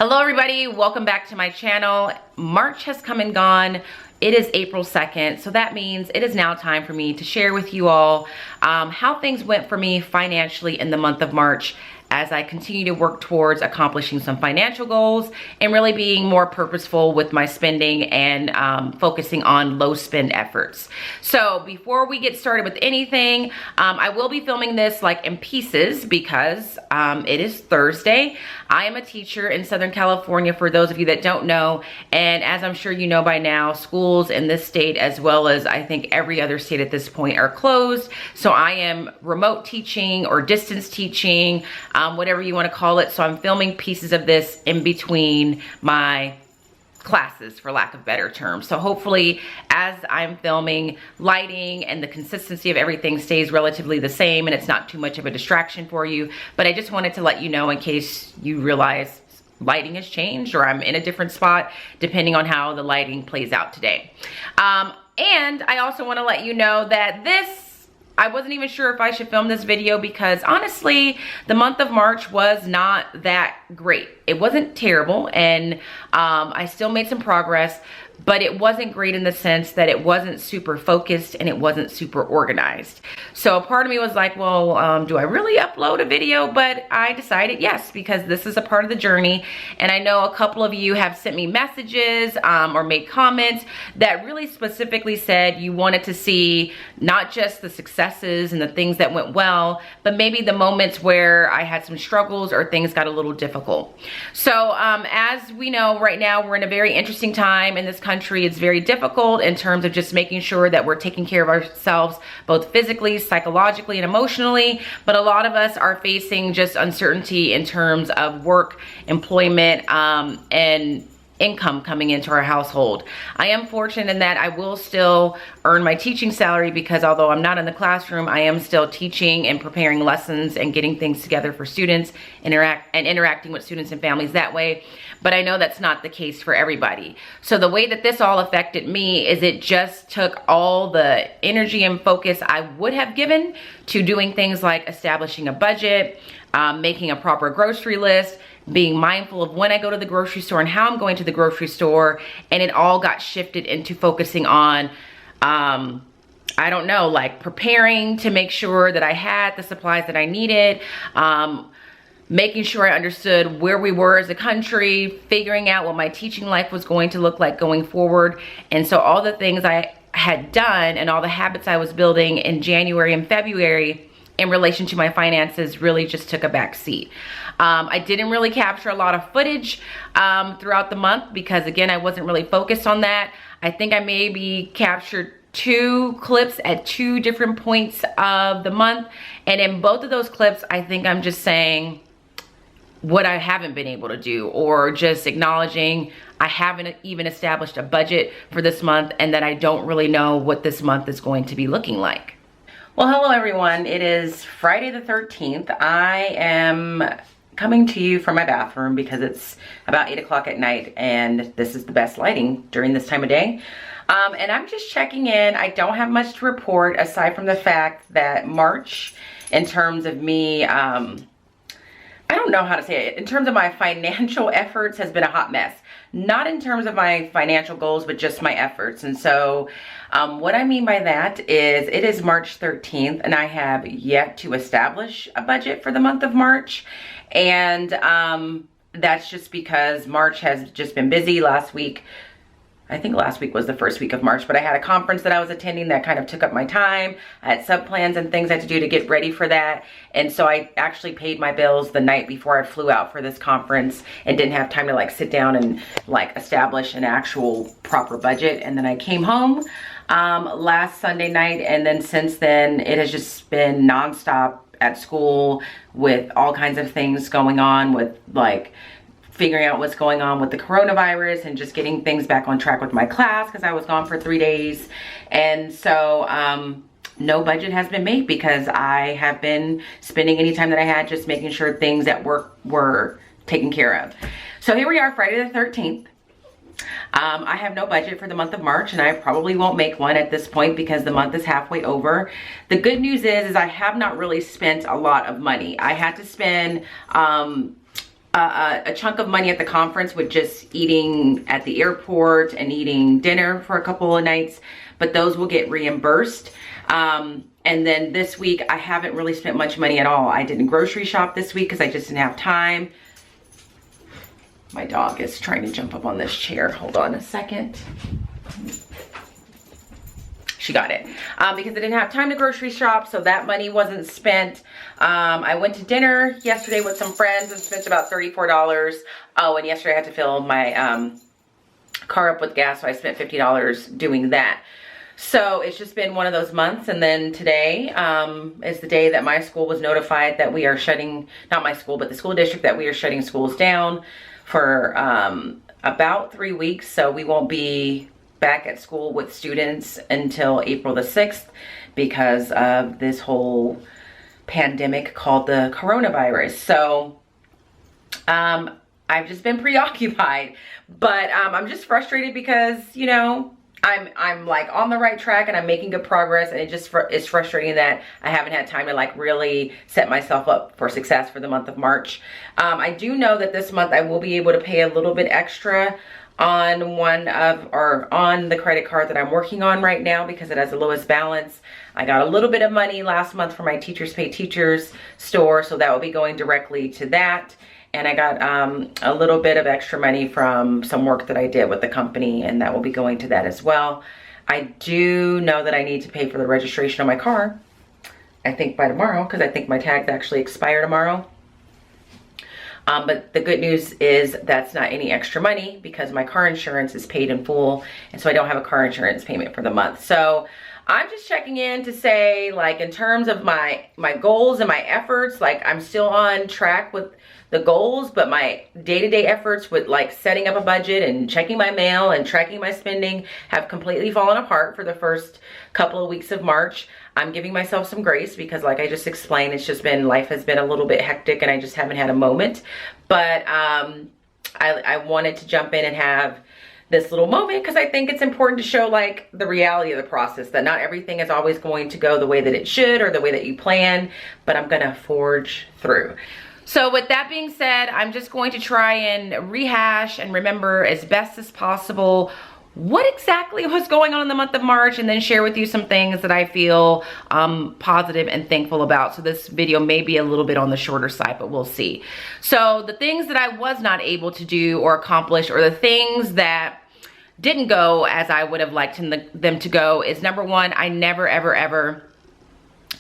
Hello everybody, welcome back to my channel. March has come and gone. It is April 2nd, so that means it is now time for me to share with you all how things went for me financially in the month of March as I continue to work towards accomplishing some financial goals and really being more purposeful with my spending and focusing on low spend efforts. So before we get started with anything, I will be filming this like in pieces because it is Thursday. I am a teacher in Southern California, for those of you that don't know, and as I'm sure you know by now, schools in this state, as well as I think every other state at this point, are closed. So I am remote teaching or distance teaching, whatever you want to call it. So I'm filming pieces of this in between my classes, for lack of better terms. So hopefully as I'm filming, lighting and the consistency of everything stays relatively the same and it's not too much of a distraction for you. But I just wanted to let you know in case you realize lighting has changed or I'm in a different spot depending on how the lighting plays out today. And I also want to let you know that I wasn't even sure if I should film this video because honestly, the month of March was not that great. It wasn't terrible and I still made some progress, but it wasn't great in the sense that it wasn't super focused and it wasn't super organized. So a part of me was like, well, do I really upload a video? But I decided yes, because this is a part of the journey. And I know a couple of you have sent me messages or made comments that really specifically said you wanted to see not just the successes and the things that went well, but maybe the moments where I had some struggles or things got a little difficult. So as we know right now, we're in a very interesting time in this country. It's very difficult in terms of just making sure that we're taking care of ourselves, both physically, psychologically, and emotionally. But a lot of us are facing just uncertainty in terms of work, employment, and income coming into our household. I am fortunate in that I will still earn my teaching salary because although I'm not in the classroom, I am still teaching and preparing lessons and getting things together for students, interacting with students and families that way. But I know that's not the case for everybody. So the way that this all affected me is it just took all the energy and focus I would have given to doing things like establishing a budget, making a proper grocery list, being mindful of when I go to the grocery store and how I'm going to the grocery store, and it all got shifted into focusing on, I don't know, like preparing to make sure that I had the supplies that I needed, making sure I understood where we were as a country, figuring out what my teaching life was going to look like going forward. And so all the things I had done and all the habits I was building in January and February in relation to my finances really just took a back seat. I didn't really capture a lot of footage throughout the month because again, I wasn't really focused on that. I think I maybe captured 2 clips at 2 different points of the month. And in both of those clips, I think I'm just saying what I haven't been able to do, or just acknowledging I haven't even established a budget for this month and that I don't really know what this month is going to be looking like. Well, hello everyone. It is Friday the 13th. I am coming to you from my bathroom because it's about 8 o'clock at night and this is the best lighting during this time of day. And I'm just checking in. I don't have much to report aside from the fact that March, in terms of me, I don't know how to say it, in terms of my financial efforts, has been a hot mess. Not in terms of my financial goals, but just my efforts. And so what I mean by that is it is March 13th and I have yet to establish a budget for the month of March. And that's just because March has just been busy. Last week, I think last week was the first week of March, but I had a conference that I was attending that kind of took up my time. I had sub-plans and things I had to do to get ready for that. And so I actually paid my bills the night before I flew out for this conference and didn't have time to like sit down and like establish an actual proper budget. And then I came home last Sunday night, and then since then it has just been nonstop at school with all kinds of things going on with like figuring out what's going on with the coronavirus and just getting things back on track with my class because I was gone for 3 days. And so no budget has been made because I have been spending any time that I had just making sure things at work were taken care of. So here we are, Friday the 13th. I have no budget for the month of March, and I probably won't make one at this point because the month is halfway over. The good news is I have not really spent a lot of money. I had to spend a chunk of money at the conference with just eating at the airport and eating dinner for a couple of nights, but those will get reimbursed. And then this week, I haven't really spent much money at all. I didn't grocery shop this week because I just didn't have time. My dog is trying to jump up on this chair. Hold on a second. She got it. Because I didn't have time to grocery shop, so that money wasn't spent. I went to dinner yesterday with some friends and spent about $34. Oh, and yesterday I had to fill my car up with gas, so I spent $50 doing that. So it's just been one of those months. And then today is the day that my school was notified that we are shutting, not my school, but the school district, that we are shutting schools down for about 3 weeks. So we won't be back at school with students until April the 6th because of this whole pandemic called the coronavirus. So I've just been preoccupied, but I'm just frustrated because, you know, I'm like on the right track and I'm making good progress, and it just is frustrating that I haven't had time to like really set myself up for success for the month of March. I do know that this month I will be able to pay a little bit extra on on the credit card that I'm working on right now because it has the lowest balance. I got a little bit of money last month from my Teachers Pay Teachers store, so that will be going directly to that. And I got a little bit of extra money from some work that I did with the company, and that will be going to that as well. I do know that I need to pay for the registration of my car, I think by tomorrow, because I think my tags actually expire tomorrow. But the good news is that's not any extra money because my car insurance is paid in full, and so I don't have a car insurance payment for the month. So I'm just checking in to say, like, in terms of my goals and my efforts, like I'm still on track with the goals, but my day-to-day efforts with like setting up a budget and checking my mail and tracking my spending have completely fallen apart for the first couple of weeks of March. I'm giving myself some grace because, like I just explained, it's just been, life has been a little bit hectic and I just haven't had a moment. But I wanted to jump in and have this little moment because I think it's important to show like the reality of the process, that not everything is always going to go the way that it should or the way that you plan, but I'm gonna forge through. So with that being said, I'm just going to try and rehash and remember as best as possible what exactly was going on in the month of March, and then share with you some things that I feel positive and thankful about. So this video may be a little bit on the shorter side, but we'll see. So the things that I was not able to do or accomplish, or the things that didn't go as I would have liked them to go, is number one, I never ever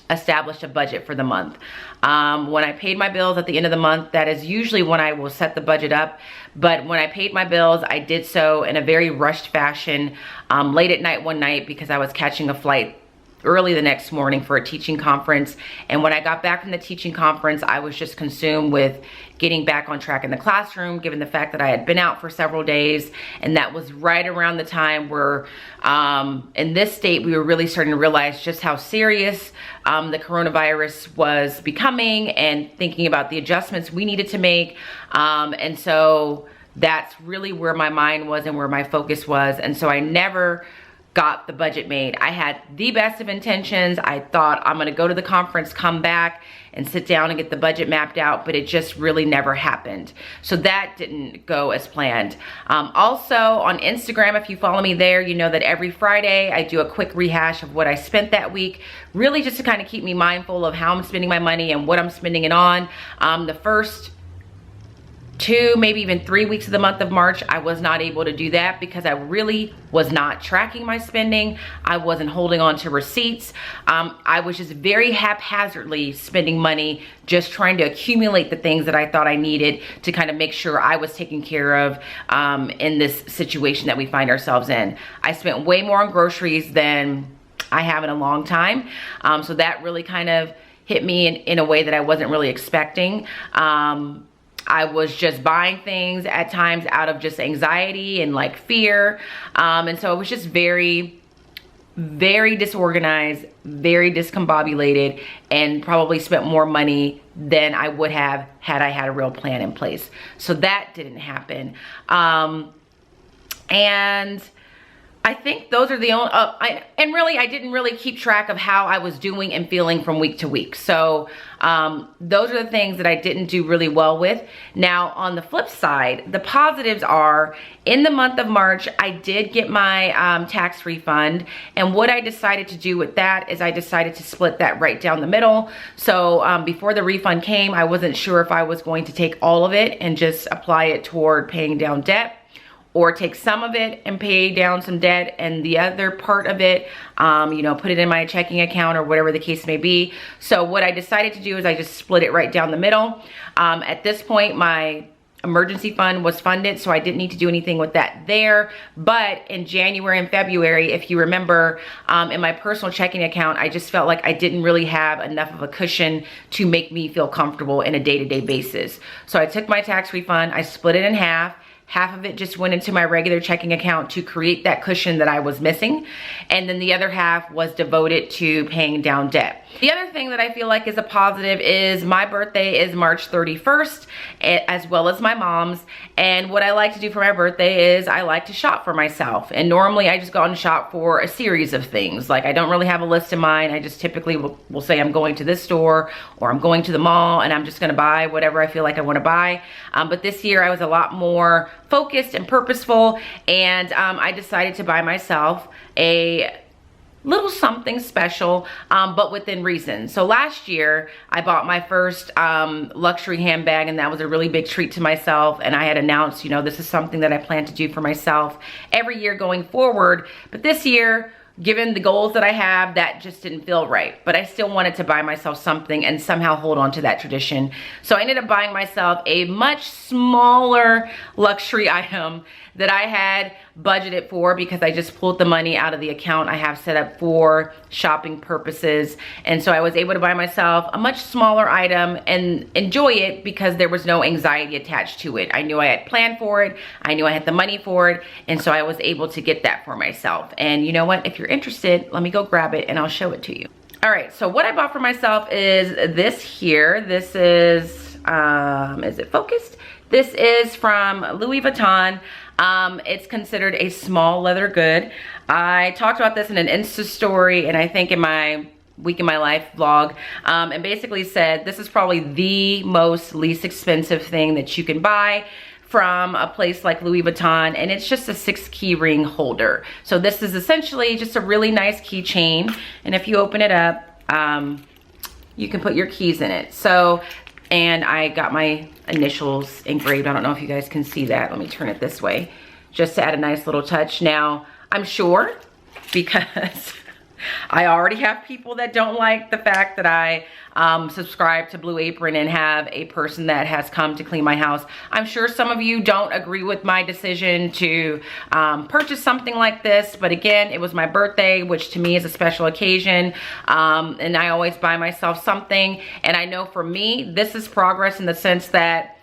established a budget for the month. When I paid my bills at the end of the month, that is usually when I will set the budget up. But when I paid my bills, I did so in a very rushed fashion, late at night one night, because I was catching a flight early the next morning for a teaching conference. And when I got back from the teaching conference, I was just consumed with getting back on track in the classroom, given the fact that I had been out for several days. And that was right around the time where in this state, we were really starting to realize just how serious the coronavirus was becoming, and thinking about the adjustments we needed to make. And so that's really where my mind was and where my focus was. And so I never got the budget made. I had the best of intentions. I thought I'm gonna go to the conference, come back and sit down and get the budget mapped out, but it just really never happened. So that didn't go as planned. Also on Instagram, if you follow me there, you know that every Friday I do a quick rehash of what I spent that week, really just to kind of keep me mindful of how I'm spending my money and what I'm spending it on. The first 2, maybe even 3 weeks of the month of March, I was not able to do that because I really was not tracking my spending. I wasn't holding on to receipts. I was just very haphazardly spending money, just trying to accumulate the things that I thought I needed to kind of make sure I was taken care of in this situation that we find ourselves in. I spent way more on groceries than I have in a long time. So that really kind of hit me in a way that I wasn't really expecting. I was just buying things at times out of just anxiety and like fear. And so it was just very disorganized, very discombobulated, and probably spent more money than I would have had I had a real plan in place. So that didn't happen. And I think those are the only, and really, I didn't really keep track of how I was doing and feeling from week to week. So those are the things that I didn't do really well with. Now, on the flip side, the positives are, in the month of March, I did get my tax refund. And what I decided to do with that is I decided to split that right down the middle. So before the refund came, I wasn't sure if I was going to take all of it and just apply it toward paying down debt, or take some of it and pay down some debt, and the other part of it, you know, put it in my checking account or whatever the case may be. So what I decided to do is I just split it right down the middle. At this point, my emergency fund was funded, so I didn't need to do anything with that there. But in January and February, if you remember, in my personal checking account, I just felt like I didn't really have enough of a cushion to make me feel comfortable in a day-to-day basis. So I took my tax refund, I split it in half. Half of it just went into my regular checking account to create that cushion that I was missing. And then the other half was devoted to paying down debt. The other thing that I feel like is a positive is my birthday is March 31st, as well as my mom's. And what I like to do for my birthday is I like to shop for myself. And normally I just go out and shop for a series of things. Like, I don't really have a list in mind. I just typically will say I'm going to this store, or I'm going to the mall, and I'm just gonna buy whatever I feel like I wanna buy. But this year I was a lot more focused and purposeful, and I decided to buy myself a little something special, but within reason. So last year I bought my first luxury handbag, and that was a really big treat to myself. And I had announced, you know, this is something that I plan to do for myself every year going forward. But this year, given the goals that I have, that just didn't feel right. But I still wanted to buy myself something and somehow hold on to that tradition. So I ended up buying myself a much smaller luxury item that I had budgeted for, because I just pulled the money out of the account I have set up for shopping purposes. And so I was able to buy myself a much smaller item and enjoy it, because there was no anxiety attached to it. I knew I had planned for it. I knew I had the money for it. And so I was able to get that for myself. And you know what? If you're interested, let me go grab it and I'll show it to you. All right, so what I bought for myself is this here. This is it focused? This is from Louis Vuitton. It's considered a small leather good. I talked about this in an Insta story, and I think in my Week in My Life vlog, and basically said this is probably the most least expensive thing that you can buy from a place like Louis Vuitton, and it's just a 6-key ring holder. So this is essentially just a really nice keychain, and if you open it up, you can put your keys in it. So, and I got my initials engraved. I don't know if you guys can see that. Let me turn it this way, just to add a nice little touch. Now, I'm sure, because I already have people that don't like the fact that I subscribe to Blue Apron and have a person that has come to clean my house. I'm sure some of you don't agree with my decision to purchase something like this, but again, it was my birthday, which to me is a special occasion, and I always buy myself something. And I know for me, this is progress in the sense that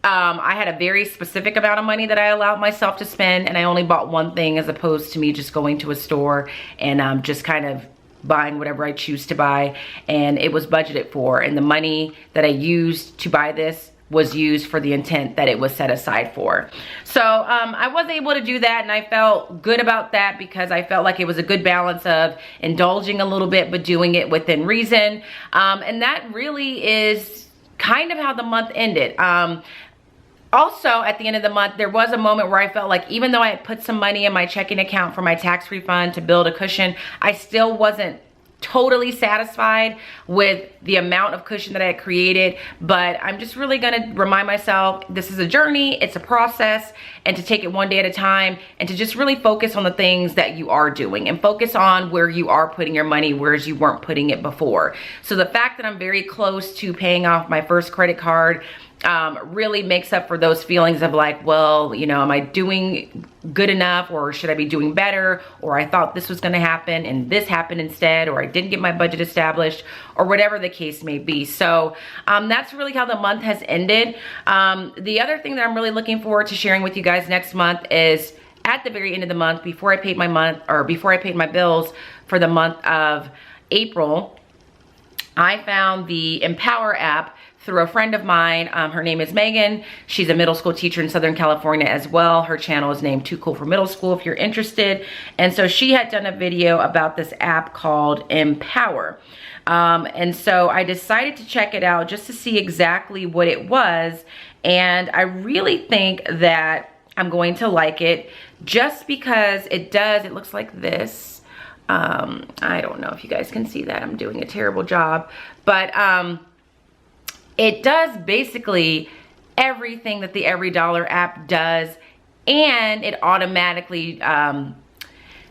I had a very specific amount of money that I allowed myself to spend, and I only bought one thing, as opposed to me just going to a store and just kind of buying whatever I choose to buy. And it was budgeted for, and the money that I used to buy this was used for the intent that it was set aside for. So I was able to do that, and I felt good about that, because I felt like it was a good balance of indulging a little bit but doing it within reason. And that really is kind of how the month ended. Also, at the end of the month, there was a moment where I felt like, even though I had put some money in my checking account for my tax refund to build a cushion, I still wasn't totally satisfied with the amount of cushion that I had created. But I'm just really gonna remind myself, this is a journey, it's a process, and to take it one day at a time, and to just really focus on the things that you are doing, and focus on where you are putting your money, whereas you weren't putting it before. So the fact that I'm very close to paying off my first credit card really makes up for those feelings of like, well, you know, am I doing good enough, or should I be doing better, or I thought this was gonna happen and this happened instead, or I didn't get my budget established, or whatever the case may be. So that's really how the month has ended. The other thing that I'm really looking forward to sharing with you guys next month is, at the very end of the month, before I paid my bills for the month of April, I found the Empower app through a friend of mine. Her name is Megan. She's a middle school teacher in Southern California as well. Her channel is named Too Cool for Middle School if you're interested. And so she had done a video about this app called Empower. And so I decided to check it out just to see exactly what it was. And I really think that I'm going to like it just because it looks like this. I don't know if you guys can see that. I'm doing a terrible job, but it does basically everything that the Every Dollar app does, and it automatically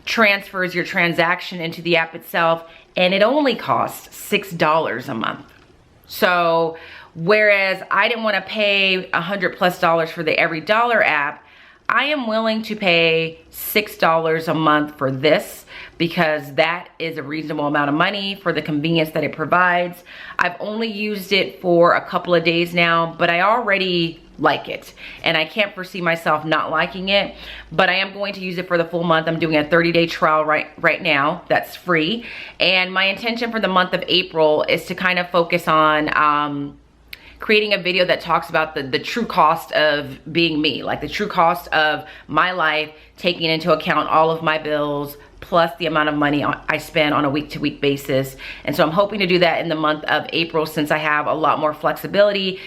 transfers your transaction into the app itself, and it only costs $6 a month. So whereas I didn't want to pay $100+ for the Every Dollar app, I am willing to pay $6 a month for this because that is a reasonable amount of money for the convenience that it provides. I've only used it for a couple of days now, but I already like it, and I can't foresee myself not liking it, but I am going to use it for the full month. I'm doing a 30-day trial right now that's free, and my intention for the month of April is to kind of focus on creating a video that talks about the true cost of being me, like the true cost of my life, taking into account all of my bills, plus the amount of money I spend on a week-to-week basis. And so I'm hoping to do that in the month of April, since I have a lot more flexibility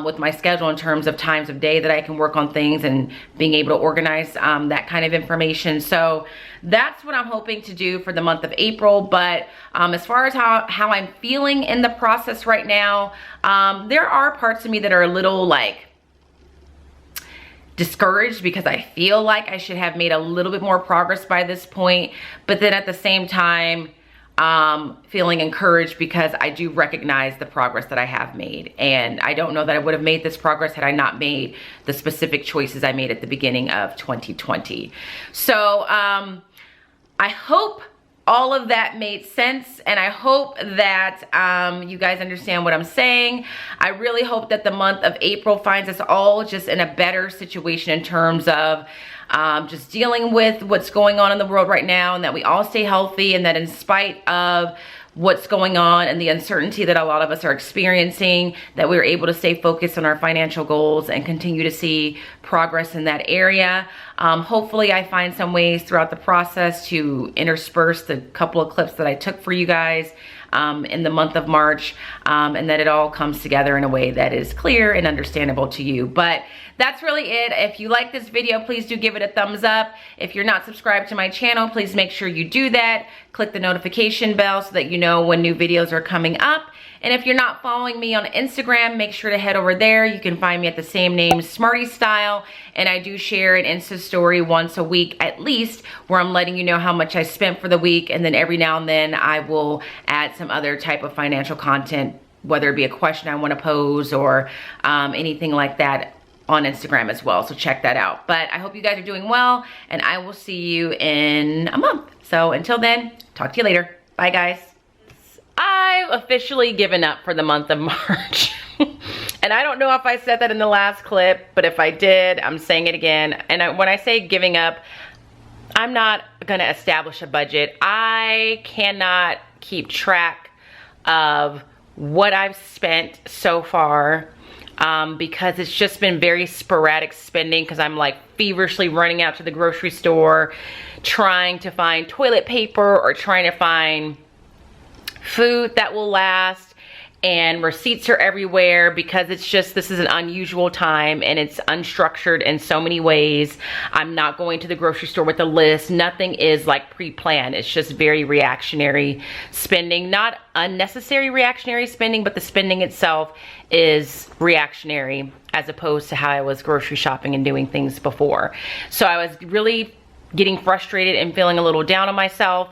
with my schedule in terms of times of day that I can work on things and being able to organize that kind of information. So that's what I'm hoping to do for the month of April. But as far as how I'm feeling in the process right now, there are parts of me that are a little like discouraged because I feel like I should have made a little bit more progress by this point, but then at the same time feeling encouraged because I do recognize the progress that I have made, and I don't know that I would have made this progress had I not made the specific choices I made at the beginning of 2020. So I hope all of that made sense, and I hope that you guys understand what I'm saying. I really hope that the month of April finds us all just in a better situation in terms of just dealing with what's going on in the world right now, and that we all stay healthy, and that in spite of what's going on and the uncertainty that a lot of us are experiencing, that we're able to stay focused on our financial goals and continue to see progress in that area. Hopefully I find some ways throughout the process to intersperse the couple of clips that I took for you guys in the month of March, and that it all comes together in a way that is clear and understandable to you. But that's really it. If you like this video, please do give it a thumbs up. If you're not subscribed to my channel, please make sure you do that. Click the notification bell so that you know when new videos are coming up. And if you're not following me on Instagram, make sure to head over there. You can find me at the same name, Smarty Style. And I do share an Insta story once a week at least, where I'm letting you know how much I spent for the week. And then every now and then I will add some other type of financial content, whether it be a question I want to pose or anything like that, on Instagram as well. So check that out. But I hope you guys are doing well, and I will see you in a month. So until then, talk to you later. Bye guys. I've officially given up for the month of March. And I don't know if I said that in the last clip, but if I did, I'm saying it again. And when I say giving up, I'm not gonna establish a budget. I cannot keep track of what I've spent so far, because it's just been very sporadic spending, because I'm like feverishly running out to the grocery store trying to find toilet paper or trying to find food that will last, and receipts are everywhere because it's just, this is an unusual time and it's unstructured in so many ways. I'm not going to the grocery store with a list. Nothing is like pre-planned. It's just very reactionary spending, not unnecessary reactionary spending, but the spending itself is reactionary as opposed to how I was grocery shopping and doing things before. So I was really getting frustrated and feeling a little down on myself.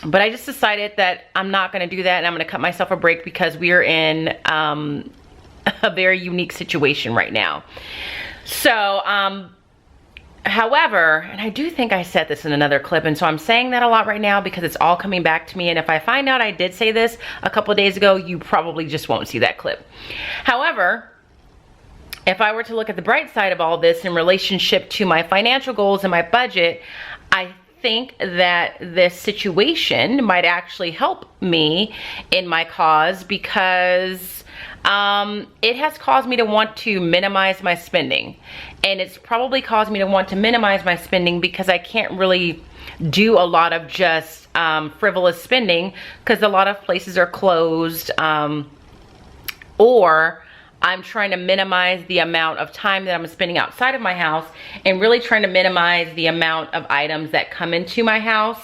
But I just decided that I'm not gonna do that, and I'm gonna cut myself a break because we are in a very unique situation right now. So, however, and I do think I said this in another clip, and so I'm saying that a lot right now because it's all coming back to me, and if I find out I did say this a couple of days ago, you probably just won't see that clip. However, if I were to look at the bright side of all this in relationship to my financial goals and my budget, I think that this situation might actually help me in my cause, because it has caused me to want to minimize my spending. And it's probably caused me to want to minimize my spending because I can't really do a lot of just frivolous spending, because a lot of places are closed, or I'm trying to minimize the amount of time that I'm spending outside of my house, and really trying to minimize the amount of items that come into my house.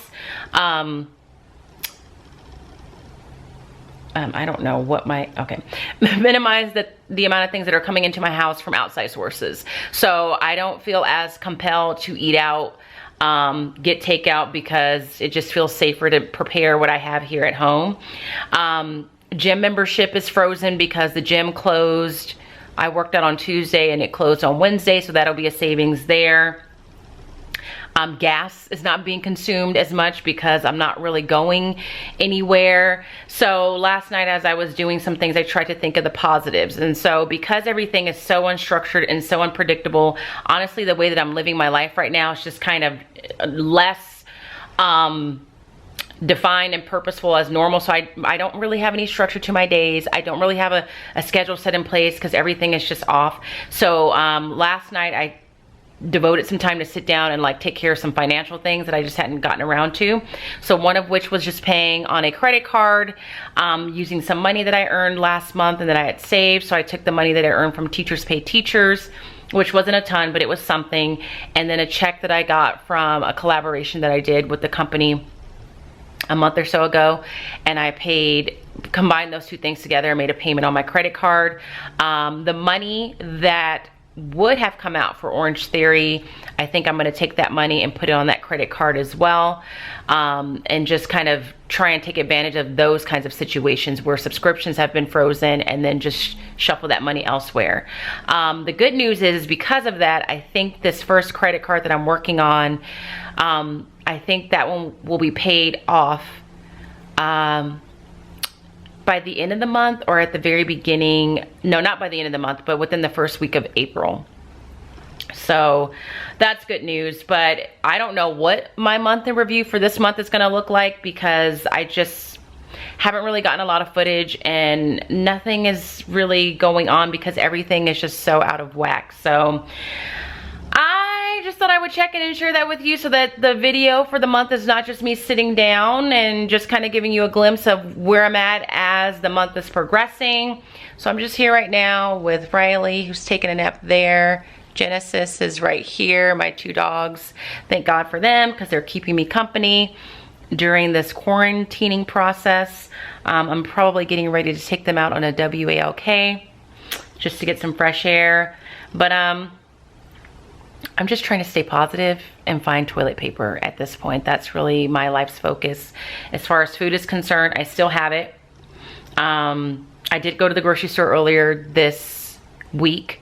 I don't know what minimize the amount of things that are coming into my house from outside sources. So I don't feel as compelled to eat out, get takeout, because it just feels safer to prepare what I have here at home. Gym membership is frozen because the gym closed. I worked out on Tuesday and it closed on Wednesday, so that'll be a savings there. Gas is not being consumed as much because I'm not really going anywhere. So last night, as I was doing some things, I tried to think of the positives. And so because everything is so unstructured and so unpredictable, honestly, the way that I'm living my life right now is just kind of less defined and purposeful as normal. So I don't really have any structure to my days. I don't really have a schedule set in place because everything is just off. So last night I devoted some time to sit down and like take care of some financial things that I just hadn't gotten around to. So one of which was just paying on a credit card, using some money that I earned last month and that I had saved. So I took the money that I earned from Teachers Pay Teachers, which wasn't a ton, but it was something. And then a check that I got from a collaboration that I did with the company a month or so ago. And I combined those two things together and made a payment on my credit card. The money that would have come out for Orange Theory, I think I'm going to take that money and put it on that credit card as well, and just kind of try and take advantage of those kinds of situations where subscriptions have been frozen, and then just shuffle that money elsewhere. The good news is, because of that, I think this first credit card that I'm working on, I think that one will be paid off by the end of the month, or at the very beginning. No, not by the end of the month, but within the first week of April. So that's good news. But I don't know what my month in review for this month is going to look like, because I just haven't really gotten a lot of footage and nothing is really going on because everything is just so out of whack. So I just thought I would check in and share that with you, so that the video for the month is not just me sitting down and just kind of giving you a glimpse of where I'm at as the month is progressing. So I'm just here right now with Riley, who's taking a nap there. Genesis is right here, my two dogs. Thank God for them, because they're keeping me company during this quarantining process. I'm probably getting ready to take them out on a WALK just to get some fresh air. But I'm just trying to stay positive and find toilet paper at this point. That's really my life's focus. As far as food is concerned, I still have it. I did go to the grocery store earlier this week.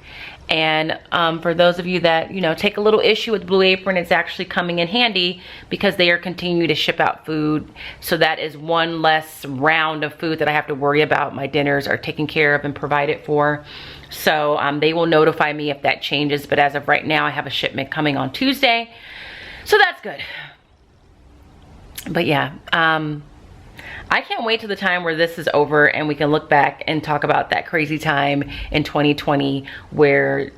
And for those of you that, you know, take a little issue with Blue Apron, it's actually coming in handy because they are continuing to ship out food. So that is one less round of food that I have to worry about. My dinners are taken care of and provided for. So they will notify me if that changes. But as of right now, I have a shipment coming on Tuesday. So that's good. But yeah, I can't wait till the time where this is over and we can look back and talk about that crazy time in 2020 where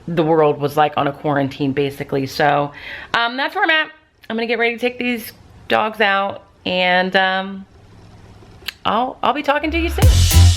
the world was like on a quarantine basically. So that's where I'm at. I'm gonna get ready to take these dogs out, and I'll be talking to you soon.